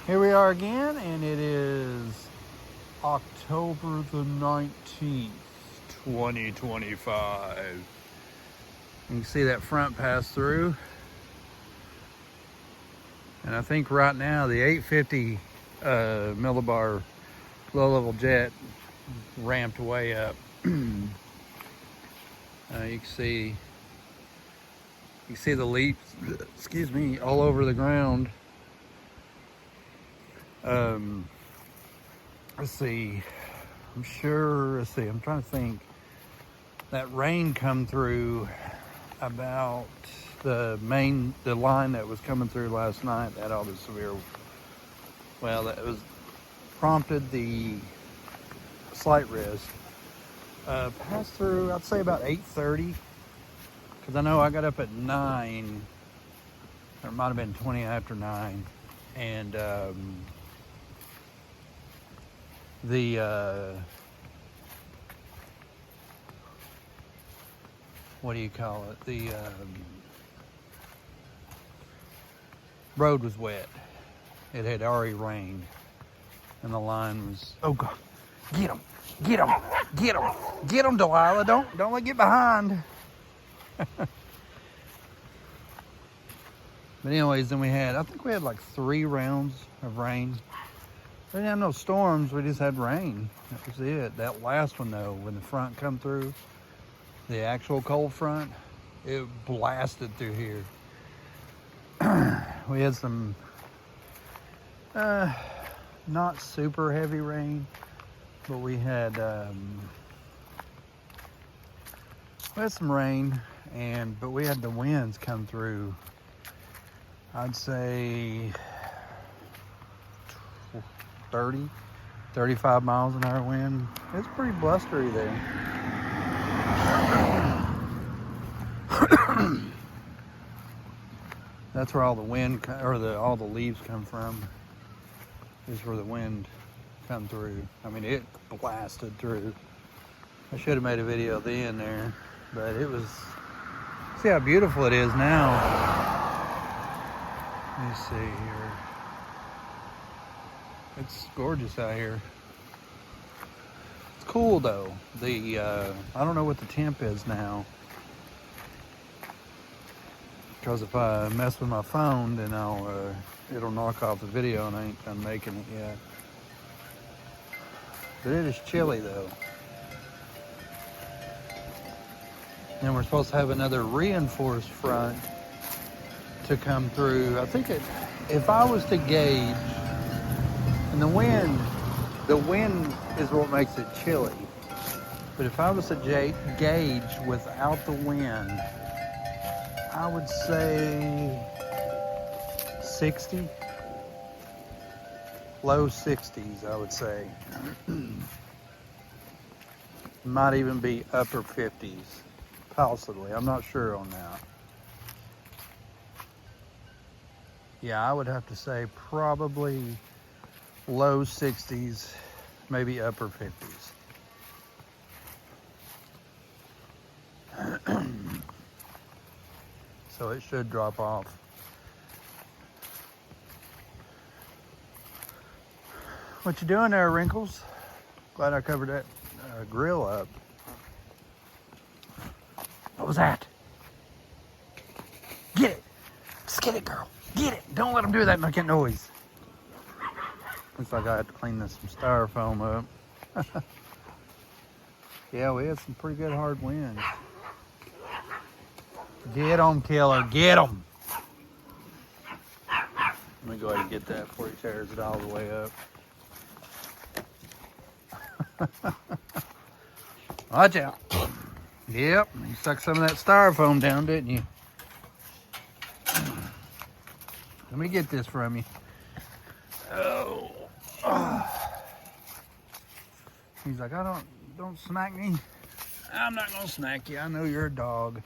Here we are again, and it is October the 19th, 2025. You can see that front pass through. And I think right now the 850 millibar low-level jet ramped way up. You can see the leaps, excuse me, all over the ground. Let's see. I'm trying to think. That rain come through about the line that was coming through last night. That all the severe. Well, that was prompted the slight risk. Passed through, I'd say about 8:30. Because I know I got up at 9. Or it might have been 20 after 9. And what do you call it? The road was wet. It had already rained. And the line was, oh God, get him, Delilah. Don't let get behind. But anyways, then I think we had like 3 rounds of rain. We didn't have no storms, we just had rain. That was it. That last one though, when the front come through, the actual cold front, it blasted through here. We had some not super heavy rain, but we had some rain, but we had the winds come through. I'd say 30, 35 miles an hour wind. It's pretty blustery there. That's where all the wind, all the leaves come from. Is where the wind come through. I mean, it blasted through. I should have made a video then there, but it was. See how beautiful it is now. Let me see here. It's gorgeous out here. It's cool though. I don't know what the temp is now. Because if I mess with my phone, then it'll knock off the video and I ain't done making it yet. But it is chilly though. And we're supposed to have another reinforced front to come through. I think if I was to gauge, and the wind is what makes it chilly. But if I was to gauge without the wind, I would say 60, low 60s, I would say. Might even be upper 50s, possibly. I'm not sure on that. Yeah, I would have to say probably low 60s, maybe upper 50s. So it should drop off. What you doing there, Wrinkles? Glad I covered that grill up. What was that? Get it. Just get it, girl. Get it. Don't let them do that making noise. Looks like I had to clean some styrofoam up. Yeah, we had some pretty good hard winds. Get them, killer. Get them. Let me go ahead and get that before he tears it all the way up. Watch out. Yep, you stuck some of that styrofoam down, didn't you? Let me get this from you. Oh. He's like, don't smack me. I'm not gonna smack you. I know you're a dog.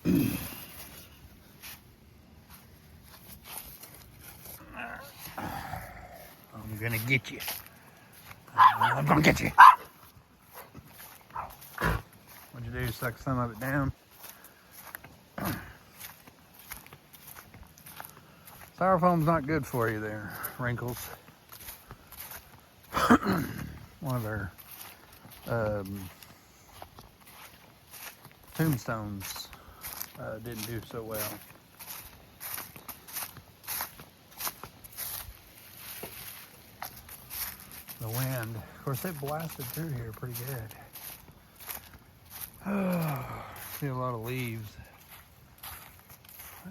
I'm gonna get you. I'm gonna get you. What'd you do? Suck some of it down? Styrofoam's not good for you there, Wrinkles. One of our tombstones didn't do so well. The wind, of course, it blasted through here pretty good. See a lot of leaves.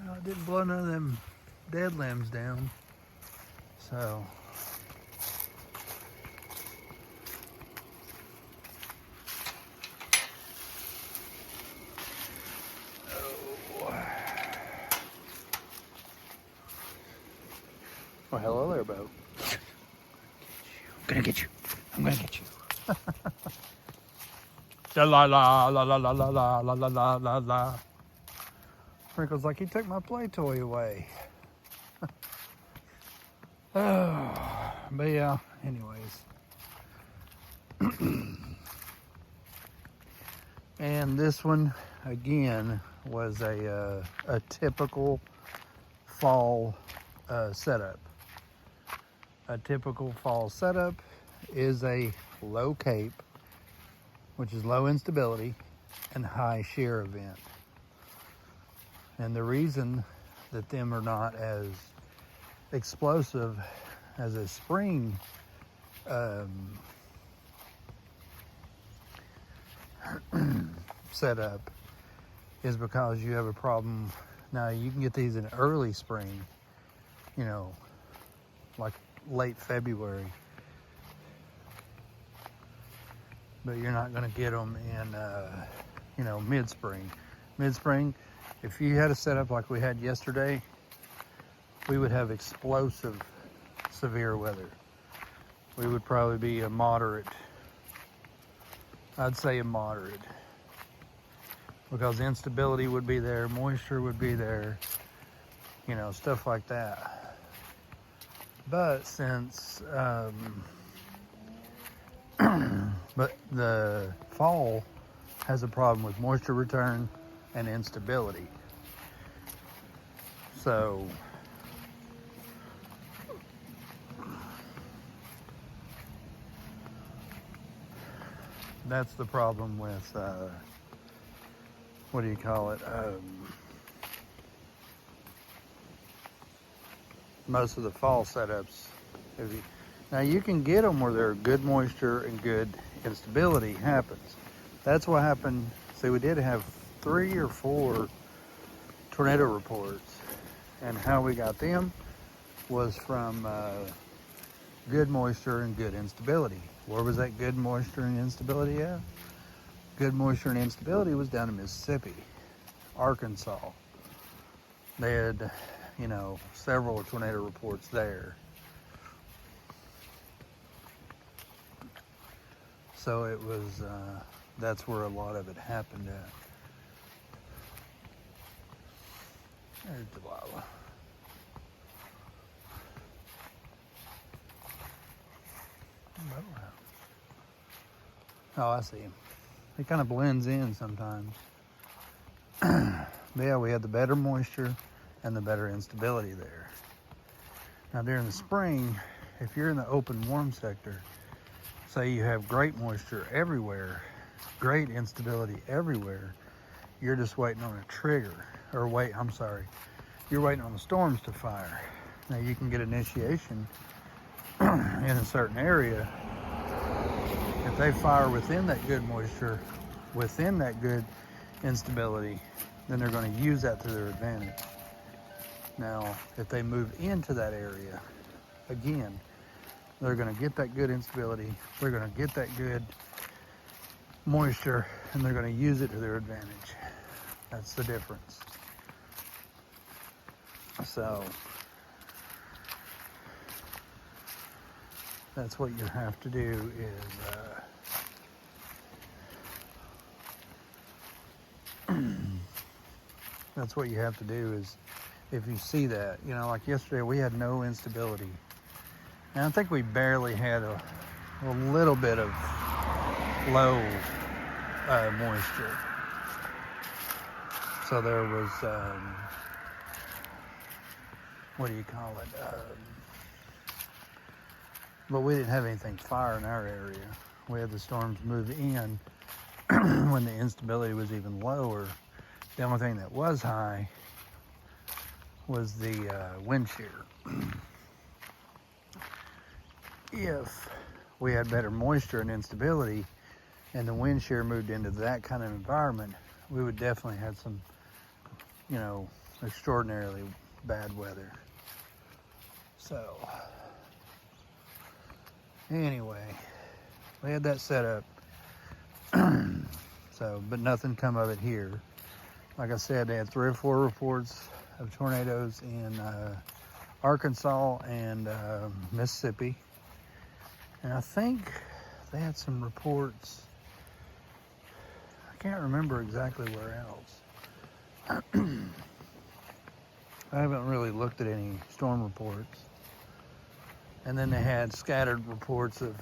Well, it didn't blow none of them dead limbs down, so well, hello there, boat. I'm gonna get you. I'm gonna get you. La la la la la la la la la la la la. Wrinkles like he took my play toy away. Oh, but yeah, anyways. And this one again was a typical fall setup. A typical fall setup is a low cape, which is low instability and high shear event. And the reason that them are not as explosive as a spring setup is because you have a problem. Now you can get these in early spring, you know, like late February, but you're not going to get them in you know, mid-spring. If you had a setup like we had yesterday, we would have explosive severe weather. We would probably be a moderate, I'd say a moderate, because instability would be there, moisture would be there, you know, stuff like that. But since but the fall has a problem with moisture return and instability. So that's the problem with what do you call it? Most of the fall setups. Now you can get them where there are good moisture and good instability happens. That's what happened. See, we did have 3 or 4 tornado reports, and how we got them was from good moisture and good instability. Where was that good moisture and instability at? Good moisture and instability was down in Mississippi, Arkansas. They had, you know, several tornado reports there. So it was, that's where a lot of it happened at. There's Delilah. Oh, I see him. He kind of blends in sometimes. But yeah, we had the better moisture and the better instability there. Now during the spring, if you're in the open warm sector, say you have great moisture everywhere, great instability everywhere, you're just waiting on a trigger, or you're waiting on the storms to fire. Now you can get initiation in a certain area. If they fire within that good moisture, within that good instability, then they're going to use that to their advantage. Now, if they move into that area, again, they're going to get that good instability, they're going to get that good moisture, and they're going to use it to their advantage. That's the difference. So, that's what you have to do is that's what you have to do is, if you see that, you know, like yesterday we had no instability. And I think we barely had a little bit of low moisture. So there was what do you call it? But we didn't have anything fire in our area. We had the storms move in when the instability was even lower. The only thing that was high was the wind shear. If we had better moisture and instability and the wind shear moved into that kind of environment, we would definitely have some, extraordinarily bad weather. So anyway, we had that set up. But nothing come of it here. Like I said, they had 3 or 4 reports of tornadoes in Arkansas and Mississippi. And I think they had some reports, I can't remember exactly where else. I haven't really looked at any storm reports. And then they had scattered reports of,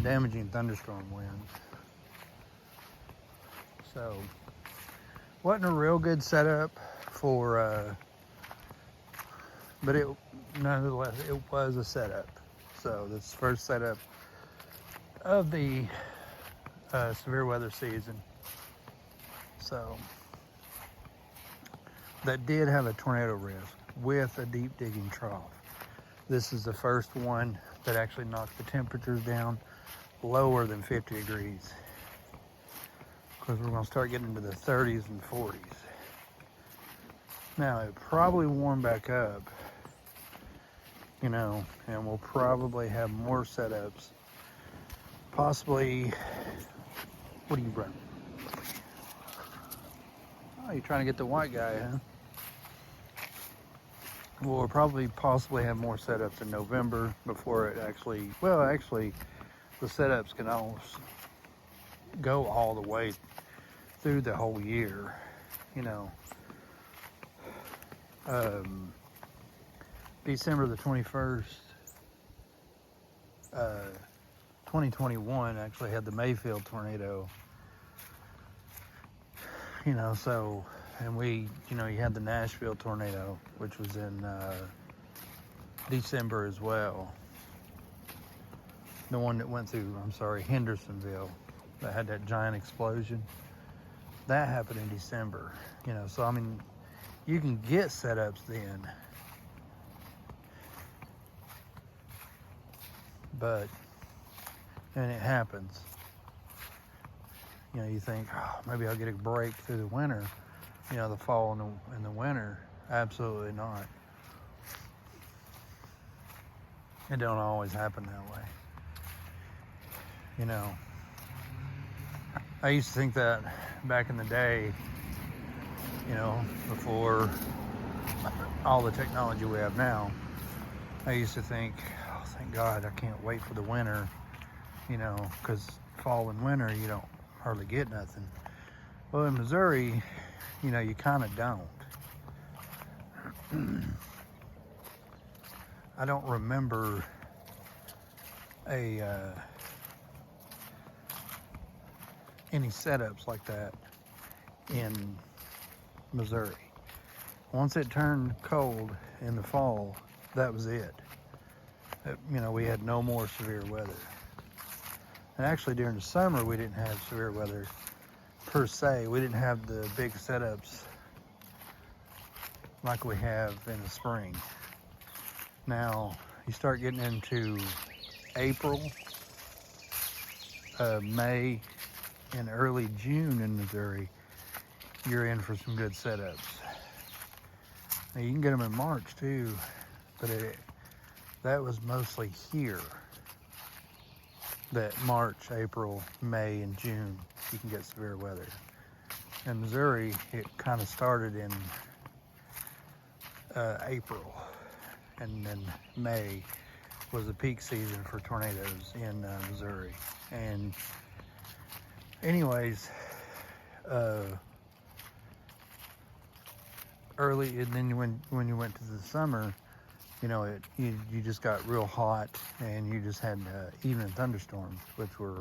damaging thunderstorm winds. So, wasn't a real good setup for, but nonetheless, it was a setup. So this first setup of the severe weather season. So that did have a tornado risk with a deep digging trough. This is the first one that actually knocked the temperatures down lower than 50 degrees. Because we're going to start getting into the 30s and 40s. Now, it probably warm back up, and we'll probably have more setups. Possibly, what are you running? Oh, you're trying to get the white guy, huh? We'll probably possibly have more setups in November before it actually, the setups can almost go all the way through the whole year, December the 21st, 2021 actually had the Mayfield tornado, and you had the Nashville tornado, which was in December as well. The one that went through, Hendersonville, that had that giant explosion. That happened in December, so you can get setups then. And it happens. You think, maybe I'll get a break through the winter, the fall and the winter. Absolutely not. It don't always happen that way. I used to think that back in the day, before all the technology we have now, I used to think, oh, thank God, I can't wait for the winter, because fall and winter, you don't hardly get nothing. Well, in Missouri, you kind of don't. I don't remember any setups like that in Missouri. Once it turned cold in the fall, that was it. We had no more severe weather. And actually during the summer, we didn't have severe weather per se. We didn't have the big setups like we have in the spring. Now, you start getting into April, May, and early June in Missouri, you're in for some good setups. Now, you can get them in March too, but that was mostly here. That March, April, May, and June, you can get severe weather. In Missouri, it kind of started in April, and then May was the peak season for tornadoes in Missouri. And anyways, early, and then when you went to the summer, you just got real hot, and you just had evening thunderstorms, which were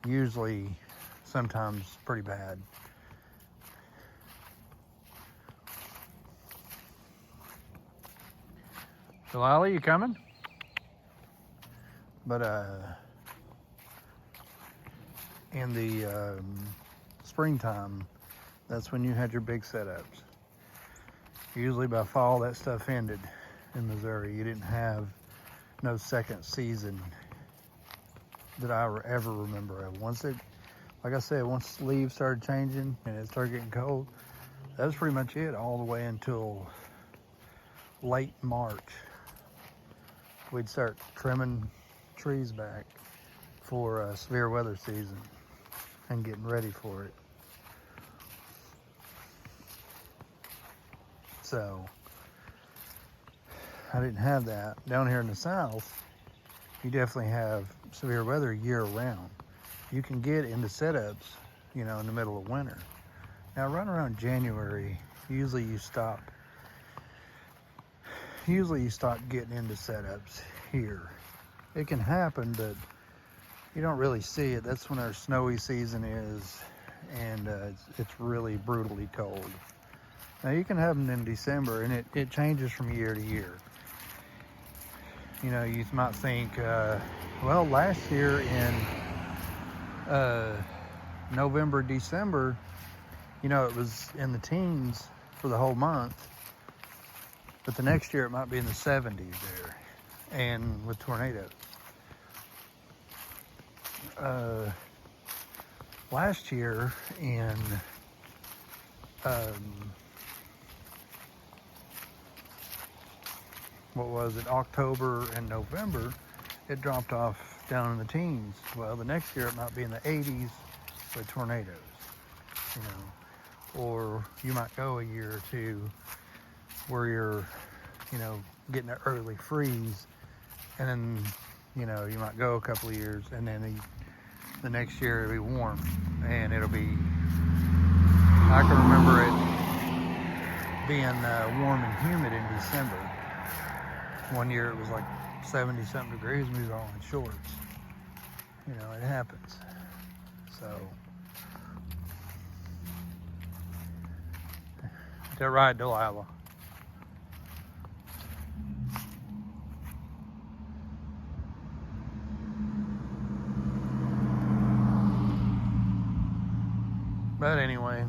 usually sometimes pretty bad. Delilah, you coming? But in the springtime, that's when you had your big setups. Usually by fall, that stuff ended in Missouri. You didn't have no second season that I ever remember of. Once it, like I said, once leaves started changing and it started getting cold, that was pretty much it all the way until late March. We'd start trimming trees back for severe weather season and getting ready for it. So I didn't have that. Down here in the South, you definitely have severe weather year round. You can get into setups, you know, in the middle of winter. Now, right around January, usually you stop getting into setups here. It can happen, but you don't really see it. That's when our snowy season is, and it's really brutally cold. Now, you can have them in December, and it changes from year to year. You know, you might think, well, last year in November, December, you know, it was in the teens for the whole month. But the next year it might be in the 70s there, and with tornadoes. Last year in what was it, October and November, it dropped off down in the teens. Well, the next year it might be in the 80s with tornadoes, you know. Or you might go a year or two where you're, you know, getting an early freeze, and then, you know, you might go a couple of years, and then the next year it'll be warm, and it'll be, I can remember it being warm and humid in December. One year it was like 70 something degrees and we were all in shorts. You know, it happens. So, is that right, Delilah? But anyway,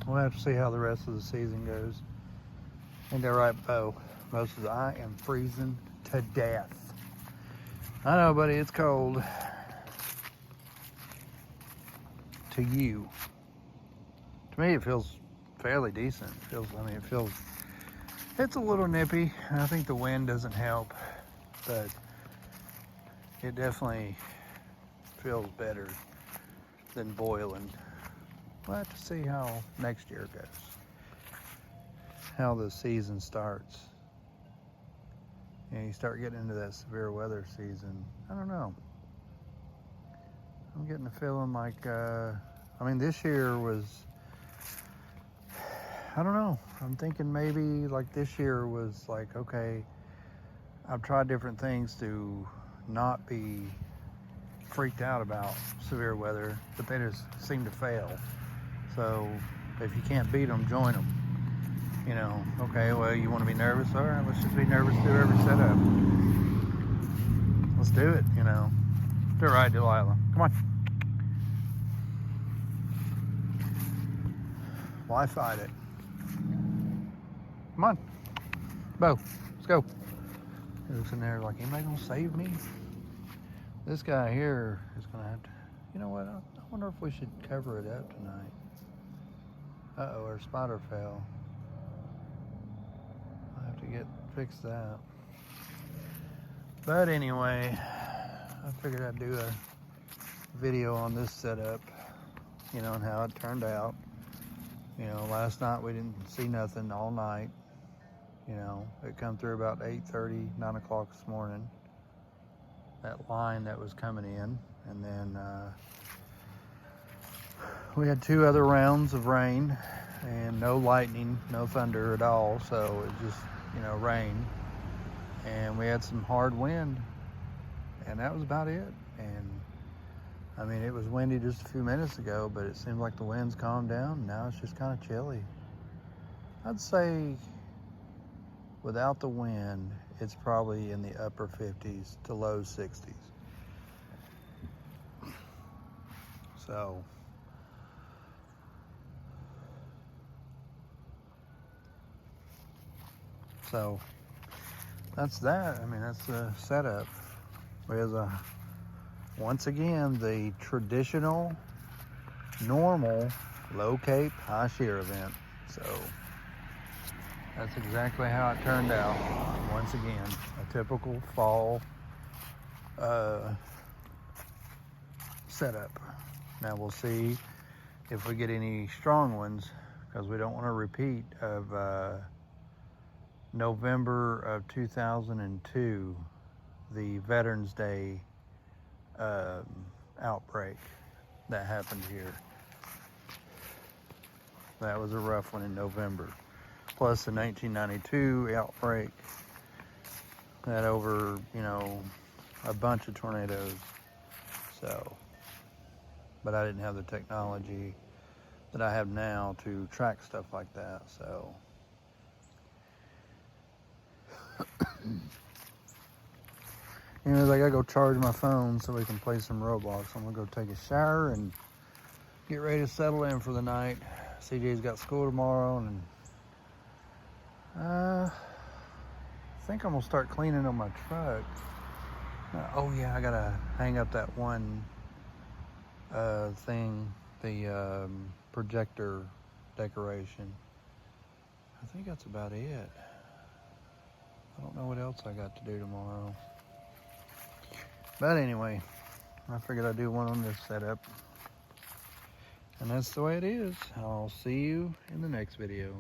we'll have to see how the rest of the season goes. Ain't that right, Bo? Moses, I am freezing to death. I know, buddy, it's cold. To you. To me, it feels fairly decent. It's a little nippy. I think the wind doesn't help, but it definitely feels better than boiling. We'll have to see how next year goes. How the season starts. And you start getting into that severe weather season. I don't know. I'm getting a feeling like, this year was, I don't know. I'm thinking maybe like this year was like, okay, I've tried different things to not be freaked out about severe weather, but they just seem to fail. So if you can't beat them, join them. You know, okay, well, you want to be nervous? All right, let's just be nervous through every setup. Let's do it, you know. Do it right, Delilah. Come on. Why fight it? Come on. Bo, let's go. He looks in there like, anybody gonna save me? This guy here is gonna have to, you know what? I wonder if we should cover it up tonight. Uh-oh, our spotter fell. I have to fix that. But anyway, I figured I'd do a video on this setup, you know, and how it turned out. You know, last night we didn't see nothing all night. You know, it come through about 8:30, 9 o'clock this morning. That line that was coming in. And then we had 2 other rounds of rain and no lightning, no thunder at all. So it just, you know, rain. And we had some hard wind. And that was about it. And I mean, it was windy just a few minutes ago, but it seems like the wind's calmed down. Now it's just kind of chilly. I'd say without the wind, it's probably in the upper 50s to low 60s. So that's that. I mean, that's the setup. There's once again, the traditional, normal, low cape, high shear event. So that's exactly how it turned out. Once again, a typical fall setup. Now we'll see if we get any strong ones, because we don't want to repeat of November of 2002, the Veterans Day outbreak that happened here. That was a rough one in November. Plus the 1992 outbreak that over, a bunch of tornadoes. So, but I didn't have the technology that I have now to track stuff like that. So, anyways, I gotta go charge my phone so we can play some Roblox. I'm gonna go take a shower and get ready to settle in for the night. CJ's got school tomorrow, and I think I'm gonna start cleaning on my truck. Oh yeah, I gotta hang up that one thing, the projector decoration. I think that's about it. I don't know what else I got to do tomorrow. But anyway, I figured I'd do one on this setup. And that's the way it is. I'll see you in the next video.